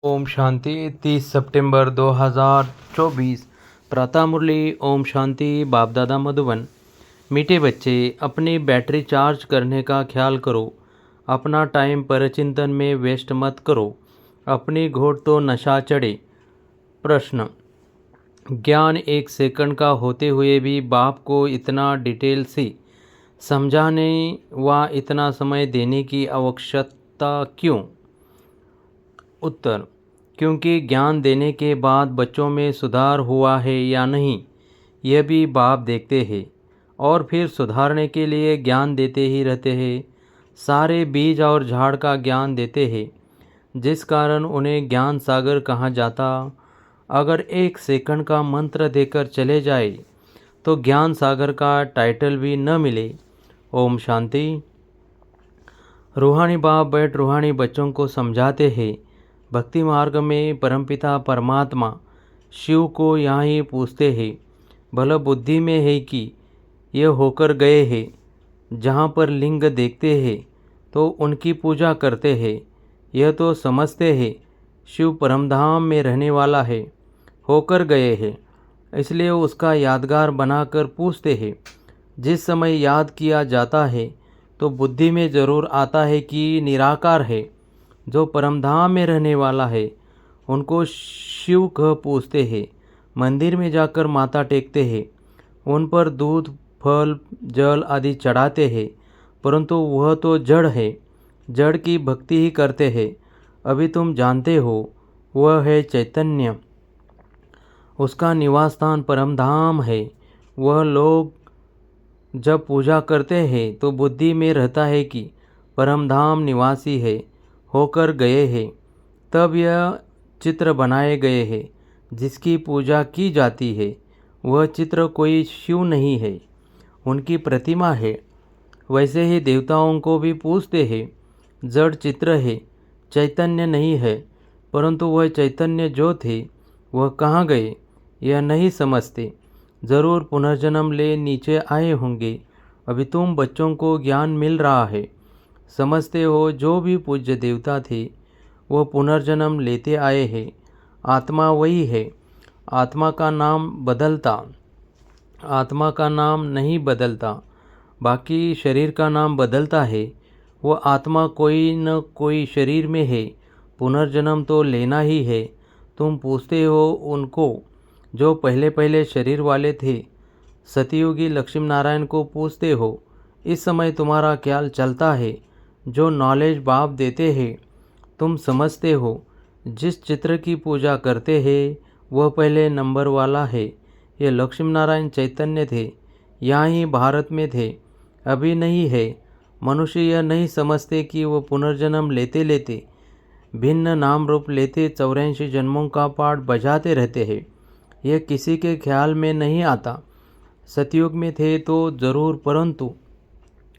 ओम शांति 30 सितंबर 2024 प्रातः मुरली। ओम शांति। बाप दादा मधुबन। मीठे बच्चे, अपनी बैटरी चार्ज करने का ख्याल करो। अपना टाइम परचिंतन में वेस्ट मत करो। अपनी घोड़ तो नशा चढ़े। प्रश्न: ज्ञान 1 सेकंड का होते हुए भी बाप को इतना डिटेल से समझाने व इतना समय देने की आवश्यकता क्यों? उत्तर: क्योंकि ज्ञान देने के बाद बच्चों में सुधार हुआ है या नहीं, यह भी बाप देखते हैं और फिर सुधारने के लिए ज्ञान देते ही रहते हैं। सारे बीज और झाड़ का ज्ञान देते हैं, जिस कारण उन्हें ज्ञान सागर कहा जाता। अगर 1 सेकंड का मंत्र देकर चले जाए तो ज्ञान सागर का टाइटल भी न मिले। ओम शांति। रूहानी बाप बैठ रूहानी बच्चों को समझाते हैं। भक्ति मार्ग में परमपिता परमात्मा शिव को यहाँ ही पूछते हैं। भला बुद्धि में है कि यह होकर गए हैं। जहाँ पर लिंग देखते हैं तो उनकी पूजा करते हैं। यह तो समझते हैं शिव परमधाम में रहने वाला है, होकर गए हैं, इसलिए उसका यादगार बनाकर पूछते हैं। जिस समय याद किया जाता है तो बुद्धि में ज़रूर आता है कि निराकार है, जो परमधाम में रहने वाला है, उनको शिव कह पूछते हैं। मंदिर में जाकर माथा टेकते हैं, उन पर दूध फल जल आदि चढ़ाते हैं, परंतु वह तो जड़ है, जड़ की भक्ति ही करते हैं। अभी तुम जानते हो वह है चैतन्य, उसका निवास स्थान परमधाम है। वह लोग जब पूजा करते हैं तो बुद्धि में रहता है कि परमधाम निवासी है, होकर गए हैं। तब यह चित्र बनाए गए हैं जिसकी पूजा की जाती है। वह चित्र कोई शिव नहीं है, उनकी प्रतिमा है। वैसे ही देवताओं को भी पूछते हैं, जड़ चित्र है, चैतन्य नहीं है, परंतु वह चैतन्य जो थे वह कहाँ गए, यह नहीं समझते। ज़रूर पुनर्जन्म ले नीचे आए होंगे। अभी तुम बच्चों को ज्ञान मिल रहा है, समझते हो जो भी पूज्य देवता थे वो पुनर्जन्म लेते आए हैं। आत्मा वही है, आत्मा का नाम बदलता, आत्मा का नाम नहीं बदलता, बाकी शरीर का नाम बदलता है। वो आत्मा कोई न कोई शरीर में है, पुनर्जन्म तो लेना ही है। तुम पूछते हो उनको जो पहले पहले शरीर वाले थे, सतयुगी लक्ष्मी नारायण को पूछते हो। इस समय तुम्हारा ख्याल चलता है, जो नॉलेज बाप देते हैं तुम समझते हो। जिस चित्र की पूजा करते हैं वह पहले नंबर वाला है। ये लक्ष्मी नारायण चैतन्य थे, यहाँ ही भारत में थे, अभी नहीं है। मनुष्य यह नहीं समझते कि वह पुनर्जन्म लेते लेते भिन्न नाम रूप लेते 84 जन्मों का पाठ बजाते रहते हैं। यह किसी के ख्याल में नहीं आता। सतयुग में थे तो ज़रूर, परंतु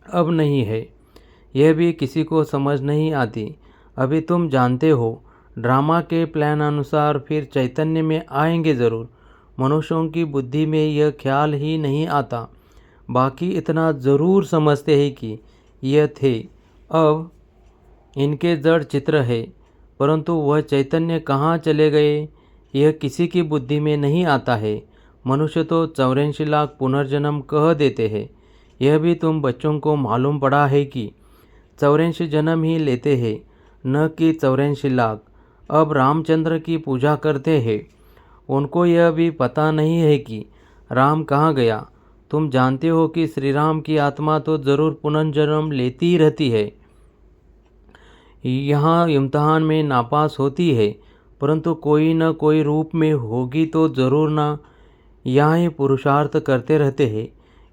अब नहीं है, यह भी किसी को समझ नहीं आती। अभी तुम जानते हो ड्रामा के प्लान अनुसार फिर चैतन्य में आएंगे ज़रूर। मनुष्यों की बुद्धि में यह ख्याल ही नहीं आता। बाकी इतना ज़रूर समझते हैं कि यह थे, अब इनके जड़ चित्र है, परंतु वह चैतन्य कहाँ चले गए, यह किसी की बुद्धि में नहीं आता है। मनुष्य तो 84 लाख पुनर्जन्म कह देते हैं। यह भी तुम बच्चों को मालूम पड़ा है कि 84 जन्म ही लेते हैं, न कि 84 लाख। अब रामचंद्र की पूजा करते हैं, उनको यह भी पता नहीं है कि राम कहाँ गया। तुम जानते हो कि श्री राम की आत्मा तो ज़रूर पुनर्जन्म लेती ही रहती है, यहाँ इम्तहान में नापास होती है, परंतु कोई न कोई रूप में होगी तो ज़रूर ना। यहाँ ही पुरुषार्थ करते रहते हैं।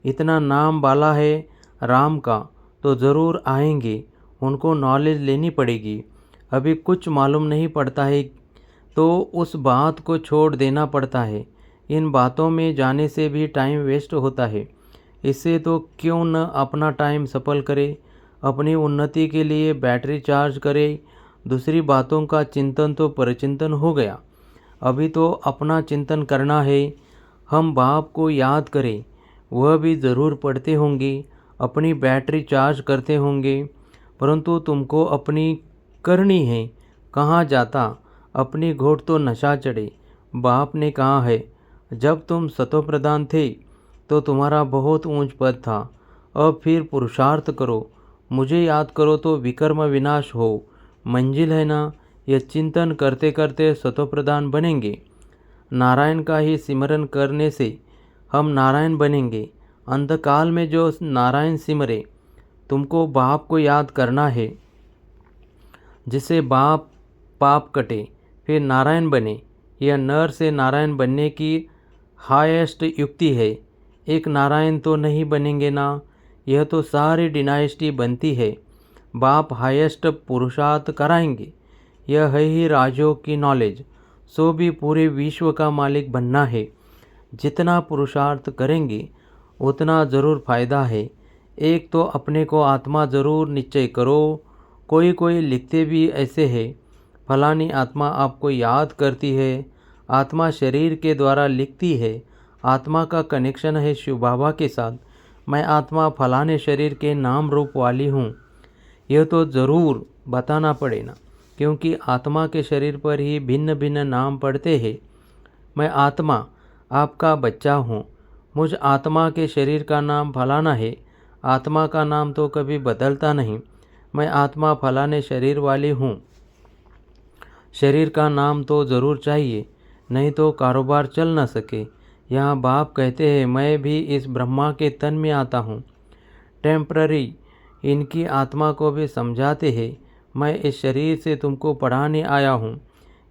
इतना नाम वाला है राम का, तो ज़रूर आएंगे, उनको नॉलेज लेनी पड़ेगी। अभी कुछ मालूम नहीं पड़ता है तो उस बात को छोड़ देना पड़ता है। इन बातों में जाने से भी टाइम वेस्ट होता है। इससे तो क्यों न अपना टाइम सफल करे, अपनी उन्नति के लिए बैटरी चार्ज करे। दूसरी बातों का चिंतन तो परचिंतन हो गया। अभी तो अपना चिंतन करना है। हम बाप को याद करें, वह भी ज़रूर पढ़ते होंगे, अपनी बैटरी चार्ज करते होंगे, परंतु तुमको अपनी करनी है। कहाँ जाता, अपनी घोट तो नशा चढ़े। बाप ने कहा है, जब तुम सतोप्रधान थे तो तुम्हारा बहुत ऊंच पद था। अब फिर पुरुषार्थ करो, मुझे याद करो तो विकर्म विनाश हो। मंजिल है ना, यह चिंतन करते करते सतोप्रधान बनेंगे। नारायण का ही सिमरन करने से हम नारायण बनेंगे। अंतकाल में जो नारायण सिमरे, तुमको बाप को याद करना है, जिससे बाप पाप कटे, फिर नारायण बने। यह नर से नारायण बनने की हाईएस्ट युक्ति है। एक नारायण तो नहीं बनेंगे ना, यह तो सारी डिनाइस्टी बनती है। बाप हाईएस्ट पुरुषार्थ कराएंगे। यह है ही राजयोग की नॉलेज। सो भी पूरे विश्व का मालिक बनना है। जितना पुरुषार्थ करेंगे उतना ज़रूर फायदा है। एक तो अपने को आत्मा ज़रूर निश्चय करो। कोई कोई लिखते भी ऐसे है, फलानी आत्मा आपको याद करती है। आत्मा शरीर के द्वारा लिखती है। आत्मा का कनेक्शन है शिव बाबा के साथ। मैं आत्मा फलाने शरीर के नाम रूप वाली हूँ। यह तो ज़रूर बताना पड़ेगा, क्योंकि आत्मा के शरीर पर ही भिन्न भिन्न नाम पड़ते हैं। मैं आत्मा आपका बच्चा हूँ। मुझ आत्मा के शरीर का नाम फलाना है। आत्मा का नाम तो कभी बदलता नहीं। मैं आत्मा फलाने शरीर वाली हूँ। शरीर का नाम तो ज़रूर चाहिए, नहीं तो कारोबार चल न सके। यहाँ बाप कहते हैं, मैं भी इस ब्रह्मा के तन में आता हूँ। टेम्पररी इनकी आत्मा को भी समझाते हैं, मैं इस शरीर से तुमको पढ़ाने आया हूँ।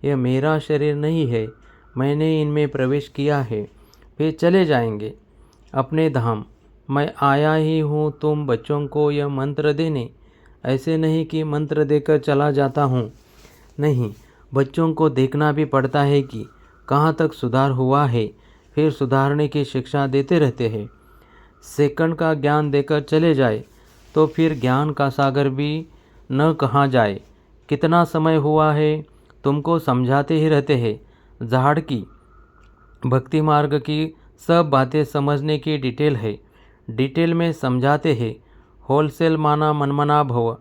यह मेरा शरीर नहीं है, मैंने इनमें प्रवेश किया है। फिर चले जाएंगे अपने धाम। मैं आया ही हूँ तुम बच्चों को यह मंत्र देने। ऐसे नहीं कि मंत्र देकर चला जाता हूँ, नहीं, बच्चों को देखना भी पड़ता है कि कहाँ तक सुधार हुआ है। फिर सुधारने की शिक्षा देते रहते हैं। सेकंड का ज्ञान देकर चले जाए तो फिर ज्ञान का सागर भी न कहा जाए। कितना समय हुआ है, तुमको समझाते ही रहते हैं। झाड़ की भक्ति मार्ग की सब बातें समझने की डिटेल है। डिटेल में समझाते हैं। होलसेल माना मनमना भव,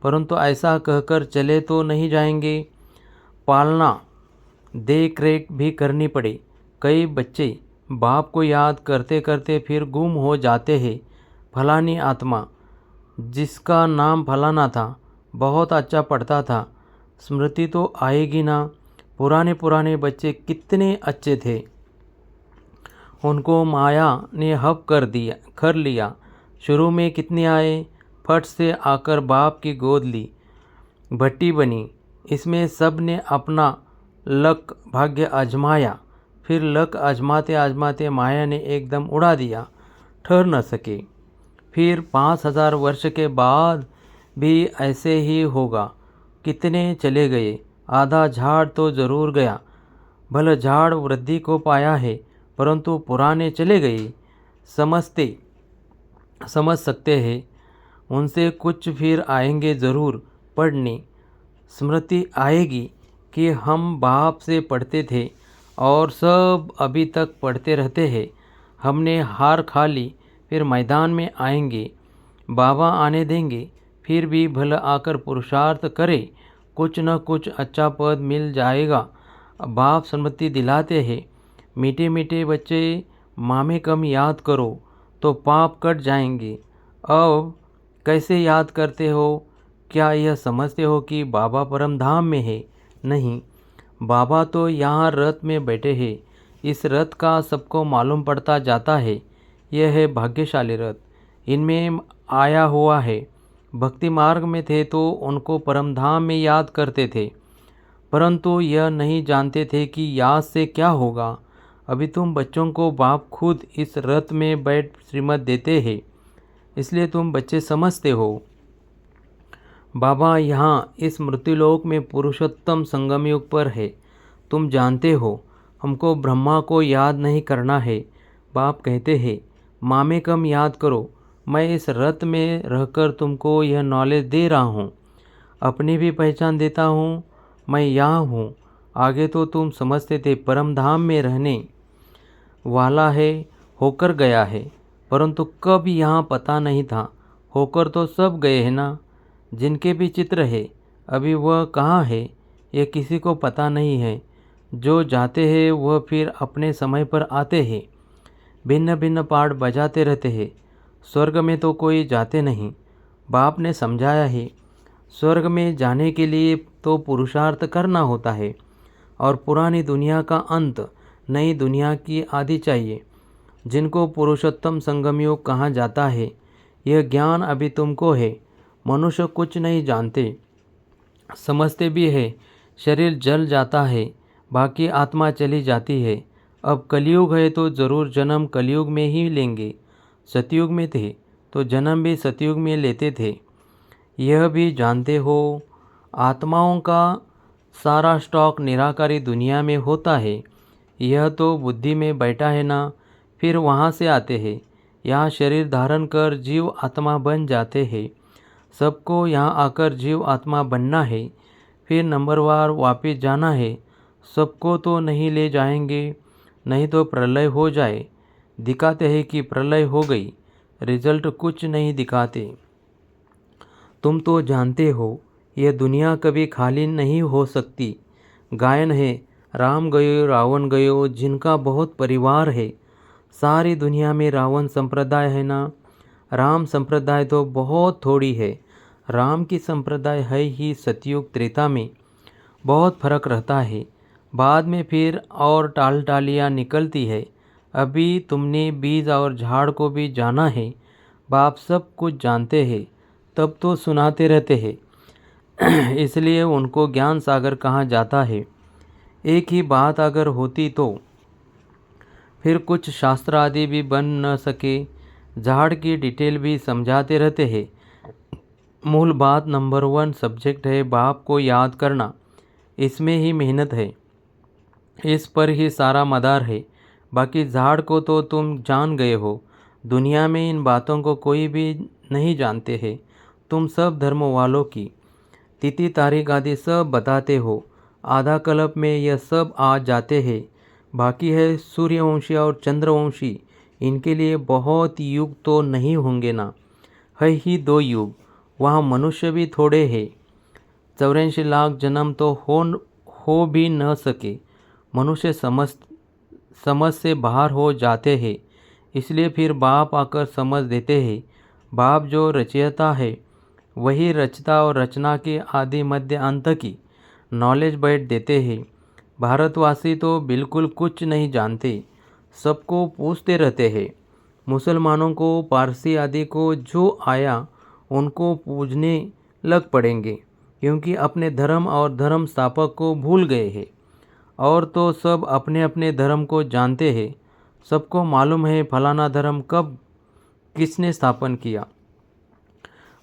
परंतु ऐसा कहकर चले तो नहीं जाएंगे। पालना देख रेख भी करनी पड़े। कई बच्चे बाप को याद करते करते फिर गुम हो जाते हैं। फलानी आत्मा, जिसका नाम फलाना था, बहुत अच्छा पढ़ता था, स्मृति तो आएगी ना। पुराने पुराने बच्चे कितने अच्छे थे, उनको माया ने हब कर लिया। शुरू में कितने आए, फट से आकर बाप की गोद ली, भट्टी बनी। इसमें सब ने अपना लक भाग्य आजमाया। फिर लक आजमाते आजमाते माया ने एकदम उड़ा दिया, ठहर न सके। फिर 5000 वर्ष के बाद भी ऐसे ही होगा। कितने चले गए, आधा झाड़ तो ज़रूर गया। भले झाड़ वृद्धि को पाया है, परंतु पुराने चले गए। समझ सकते हैं, उनसे कुछ फिर आएंगे ज़रूर पढ़ने। स्मृति आएगी कि हम बाप से पढ़ते थे और सब अभी तक पढ़ते रहते हैं। हमने हार खा ली, फिर मैदान में आएंगे, बाबा आने देंगे। फिर भी भला आकर पुरुषार्थ करे, कुछ न कुछ अच्छा पद मिल जाएगा। बाप स्मृति दिलाते हैं, मीठे मीठे बच्चे, मामे कम याद करो तो पाप कट जाएंगे। अब कैसे याद करते हो? क्या यह समझते हो कि बाबा परम धाम में है? नहीं, बाबा तो यहाँ रथ में बैठे हैं। इस रथ का सबको मालूम पड़ता जाता है। यह है भाग्यशाली रथ, इनमें आया हुआ है। भक्ति मार्ग में थे तो उनको परम धाम में याद करते थे, परंतु यह नहीं जानते थे कि याद से क्या होगा। अभी तुम बच्चों को बाप खुद इस रथ में बैठ श्रीमत देते हैं, इसलिए तुम बच्चे समझते हो। बाबा यहाँ इस मृत्युलोक में पुरुषोत्तम संगम युग पर है। तुम जानते हो, हमको ब्रह्मा को याद नहीं करना है। बाप कहते हैं, मामे कम याद करो। मैं इस रथ में रहकर तुमको यह नॉलेज दे रहा हूँ, अपनी भी पहचान देता हूँ। मैं यहाँ हूँ। आगे तो तुम समझते थे परम धाम में रहने वाला है, होकर गया है, परंतु कब यहाँ पता नहीं था। होकर तो सब गए हैं ना। जिनके भी चित्र है, अभी वह कहाँ है यह किसी को पता नहीं है। जो जाते हैं वह फिर अपने समय पर आते हैं, भिन्न भिन्न पार्ट बजाते रहते हैं। स्वर्ग में तो कोई जाते नहीं। बाप ने समझाया है, स्वर्ग में जाने के लिए तो पुरुषार्थ करना होता है और पुरानी दुनिया का अंत नई दुनिया की आदि चाहिए, जिनको पुरुषोत्तम संगम योग कहा जाता है। यह ज्ञान अभी तुमको है। मनुष्य कुछ नहीं जानते, समझते भी है। शरीर जल जाता है, बाकी आत्मा चली जाती है। अब कलयुग है तो ज़रूर जन्म कलयुग में ही लेंगे। सतयुग में थे तो जन्म भी सतयुग में लेते थे। यह भी जानते हो, आत्माओं का सारा स्टॉक निराकारी दुनिया में होता है। यह तो बुद्धि में बैठा है ना, फिर वहाँ से आते हैं। यहाँ शरीर धारण कर जीव आत्मा बन जाते हैं। सबको यहाँ आकर जीव आत्मा बनना है, फिर नंबरवार वापस जाना है। सबको तो नहीं ले जाएंगे, नहीं तो प्रलय हो जाए। दिखाते हैं कि प्रलय हो गई, रिजल्ट कुछ नहीं दिखाते। तुम तो जानते हो, यह दुनिया कभी खाली नहीं हो सकती। गायन है, राम गयो रावण गयो, जिनका बहुत परिवार है। सारी दुनिया में रावण संप्रदाय है ना, राम संप्रदाय तो बहुत थोड़ी है। राम की संप्रदाय है ही सतयुग त्रेता में, बहुत फर्क रहता है। बाद में फिर और टाल टालियाँ निकलती है। अभी तुमने बीज और झाड़ को भी जाना है। बाप सब कुछ जानते हैं, तब तो सुनाते रहते हैं। इसलिए उनको ज्ञान सागर कहा जाता है। एक ही बात अगर होती तो फिर कुछ शास्त्र आदि भी बन न सके। झाड़ की डिटेल भी समझाते रहते हैं। मूल बात नंबर 1 सब्जेक्ट है बाप को याद करना। इसमें ही मेहनत है, इस पर ही सारा मदार है। बाकी झाड़ को तो तुम जान गए हो। दुनिया में इन बातों को कोई भी नहीं जानते हैं। तुम सब धर्म वालों की तिथि तारीख आदि सब बताते हो। आधा कल्प में यह सब आ जाते हैं। बाकी है सूर्यवंशी और चंद्रवंशी, इनके लिए बहुत युग तो नहीं होंगे ना, है ही 2 युग। वहाँ मनुष्य भी थोड़े हैं। 84 लाख जन्म तो हो भी न सके। मनुष्य समझ से बाहर हो जाते हैं। इसलिए फिर बाप आकर समझ देते हैं। बाप जो रचयिता है वही रचता और रचना के आदि मध्य अंत की नॉलेज बैठ देते हैं। भारतवासी तो बिल्कुल कुछ नहीं जानते, सबको पूछते रहते हैं। मुसलमानों को, पारसी आदि को जो आया उनको पूजने लग पड़ेंगे, क्योंकि अपने धर्म और धर्म स्थापक को भूल गए हैं। और तो सब अपने अपने धर्म को जानते हैं। सबको मालूम है फलाना धर्म कब किसने स्थापन किया।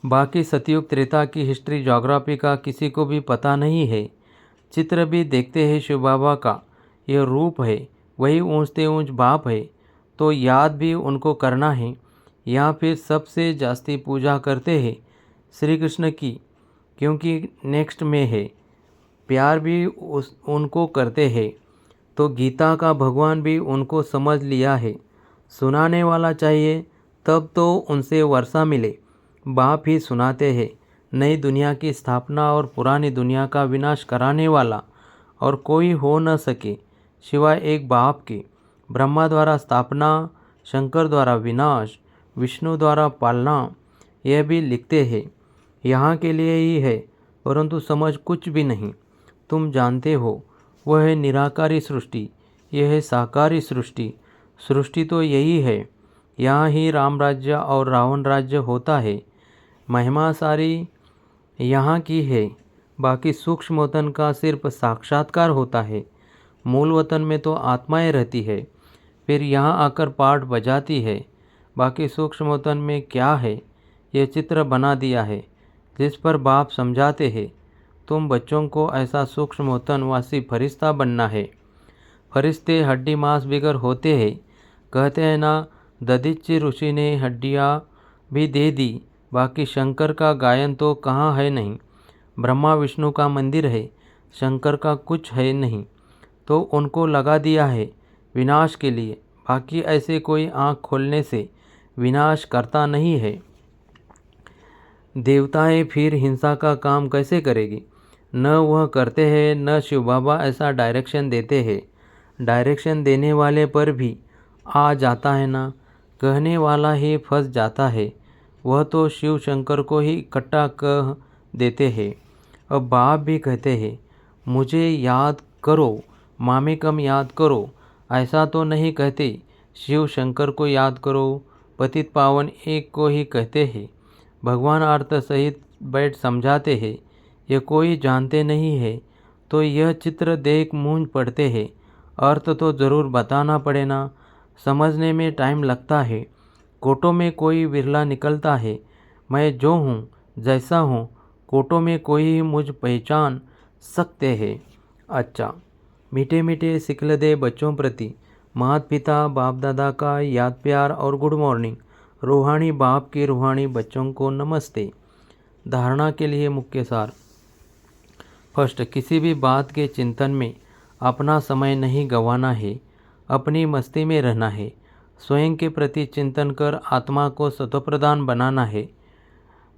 बाकी सतयुग त्रेता की हिस्ट्री ज्योग्राफी का किसी को भी पता नहीं है। चित्र भी देखते हैं शिव बाबा का, यह रूप है, वही ऊंचते ऊंच बाप है, तो याद भी उनको करना है। यहाँ फिर सबसे जास्ती पूजा करते हैं श्री कृष्ण की, क्योंकि नेक्स्ट में है। प्यार भी उनको करते हैं। तो गीता का भगवान भी उनको समझ लिया है। सुनाने वाला चाहिए, तब तो उनसे वर्षा मिले। बाप ही सुनाते हैं। नई दुनिया की स्थापना और पुरानी दुनिया का विनाश कराने वाला और कोई हो न सके सिवाय एक बाप के। ब्रह्मा द्वारा स्थापना, शंकर द्वारा विनाश, विष्णु द्वारा पालना, यह भी लिखते हैं। यहाँ के लिए ही है, परंतु समझ कुछ भी नहीं। तुम जानते हो, वह है निराकारी सृष्टि, यह है साकारी सृष्टि। सृष्टि तो यही है। यहाँ ही राम राज्य और रावण राज्य होता है। महिमा सारी यहाँ की है। बाकी सूक्ष्म वतन का सिर्फ साक्षात्कार होता है। मूल वतन में तो आत्माएं रहती है, फिर यहाँ आकर पाठ बजाती है। बाकी सूक्ष्म वतन में क्या है, ये चित्र बना दिया है, जिस पर बाप समझाते हैं। तुम बच्चों को ऐसा सूक्ष्म वतनवासी फरिश्ता बनना है। फरिश्ते हड्डी मांस बिगर होते हैं। कहते हैं ना, दधीचि ऋषि ने हड्डियाँ भी दे दी। बाकी शंकर का गायन तो कहाँ है नहीं। ब्रह्मा विष्णु का मंदिर है, शंकर का कुछ है नहीं, तो उनको लगा दिया है विनाश के लिए। बाकी ऐसे कोई आँख खोलने से विनाश करता नहीं है। देवताएं फिर हिंसा का काम कैसे करेगी। न वह करते हैं न शिव बाबा ऐसा डायरेक्शन देते हैं। डायरेक्शन देने वाले पर भी आ जाता है ना, कहने वाला ही फंस जाता है। वह तो शिव शंकर को ही इकट्ठा कह देते हैं। अब बाप भी कहते हैं मुझे याद करो, मामेकम याद करो, ऐसा तो नहीं कहते। शिव शंकर को याद करो, पतित पावन एक को ही कहते हैं। भगवान अर्थ सहित बैठ समझाते हैं। ये कोई जानते नहीं है तो यह चित्र देख मूंझ पड़ते हैं। अर्थ तो ज़रूर बताना पड़े ना, समझने में टाइम लगता है। कोटों में कोई विरला निकलता है। मैं जो हूँ जैसा हूँ, कोटों में कोई ही मुझ पहचान सकते हैं। अच्छा, मीठे मीठे सिखलदे बच्चों प्रति माता पिता बाप दादा का याद प्यार और गुड मॉर्निंग। रूहानी बाप की रूहानी बच्चों को नमस्ते। धारणा के लिए मुख्य सार। फर्स्ट, किसी भी बात के चिंतन में अपना समय नहीं गंवाना है, अपनी मस्ती में रहना है। स्वयं के प्रति चिंतन कर आत्मा को सत्वप्रधान बनाना है।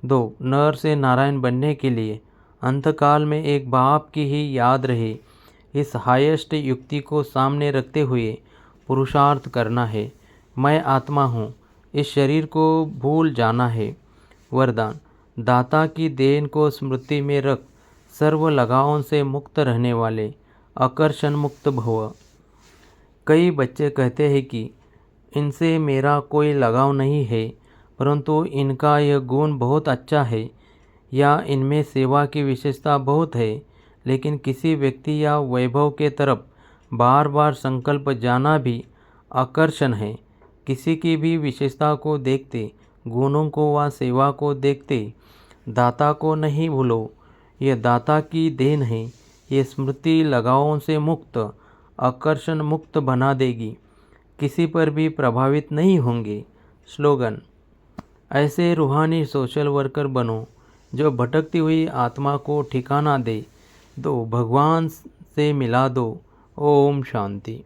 2, नर से नारायण बनने के लिए अंतकाल में एक बाप की ही याद रहे, इस हाईएस्ट युक्ति को सामने रखते हुए पुरुषार्थ करना है। मैं आत्मा हूँ, इस शरीर को भूल जाना है। वरदान, दाता की देन को स्मृति में रख सर्व लगावों से मुक्त रहने वाले आकर्षण मुक्त भव। कई बच्चे कहते हैं कि इनसे मेरा कोई लगाव नहीं है, परंतु इनका यह गुण बहुत अच्छा है या इनमें सेवा की विशेषता बहुत है, लेकिन किसी व्यक्ति या वैभव के तरफ बार बार संकल्प जाना भी आकर्षण है। किसी की भी विशेषता को देखते, गुणों को व सेवा को देखते दाता को नहीं भूलो। यह दाता की देन है। ये स्मृति लगावों से मुक्त, आकर्षण मुक्त बना देगी। किसी पर भी प्रभावित नहीं होंगे। स्लोगन, ऐसे रूहानी सोशल वर्कर बनो जो भटकती हुई आत्मा को ठिकाना दे दो, भगवान से मिला दो। ओम शांति।